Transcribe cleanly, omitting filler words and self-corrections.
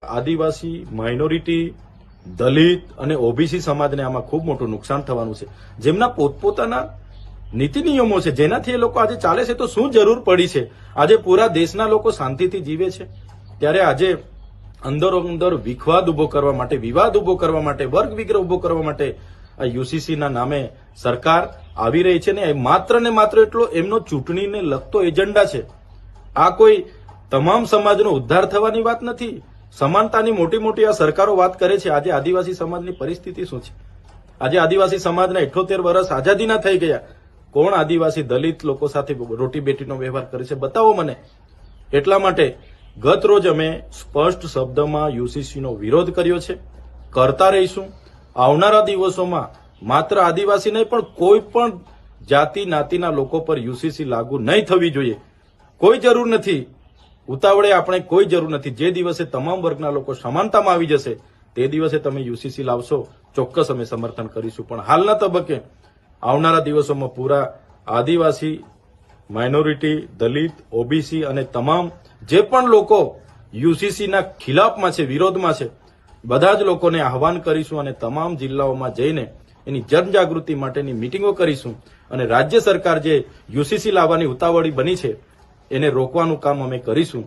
આદિવાસી, minority, દલિત અને OBC સમાજને આમાં ખૂબ મોટું નુકસાન થવાનું છે. જેમના પોતપોતાના નીતિ નિયમો છે, જેનાથી એ લોકો આજે ચાલે છે, તો શું જરૂર પડી છે? આજે પૂરા દેશના લોકો શાંતિથી જીવે છે, ત્યારે આજે અંદર વિખવાદ ઉભો કરવા માટે, વિવાદ ઉભો કરવા માટે, વર્ગ વિગ્રહ ઉભો કરવા માટે આ યુસીસીના નામે સરકાર આવી રહી છે ને માત્ર એટલો એમનો ચૂંટણીને લગતો એજન્ડા છે. આ કોઈ તમામ સમાજનો ઉદ્ધાર થવાની વાત નથી. સમાનતાની મોટી આ સરકારો વાત કરે છે. આજે આદિવાસી સમાજની પરિસ્થિતિ શું છે? આજે આદિવાસી સમાજના 78 વર્ષ આઝાદીના થઈ ગયા. કોણ આદિવાસી દલિત લોકો સાથે રોટી બેટીનો વ્યવહાર કરે છે? બતાવો મને. એટલા માટે ગત રોજ અમે સ્પષ્ટ શબ્દમાં યુસીસીનો વિરોધ કર્યો છે, કરતા રહીશું. આવનારા દિવસોમાં માત્ર આદિવાસી નહીં પણ કોઈ પણ જાતિ નાતિના લોકો પર યુસીસી લાગુ નહીં થવી જોઈએ. કોઈ જરૂર નથી, ઉતાવળે આપણે કોઈ જરૂર નથી. જે દિવસે તમામ વર્ગના લોકો સમાનતામાં આવી જશે તે દિવસે તમે યુસીસી લાવશો, ચોક્કસ અમે સમર્થન કરીશું. પણ હાલના તબક્કે આવનારા દિવસોમાં પૂરા આદિવાસી, માઇનોરિટી, દલિત, ઓબીસી અને તમામ જે પણ લોકો યુસીસીના ખિલાફમાં છે, વિરોધમાં છે, બધા જ લોકોને આહવાન કરીશું અને તમામ જિલ્લાઓમાં જઈને એની જનજાગૃતિ માટેની મિટિંગો કરીશું અને રાજ્ય સરકાર જે યુસીસી લાવવાની ઉતાવળી બની છે એને રોકવાનું કામ અમે કરીશું.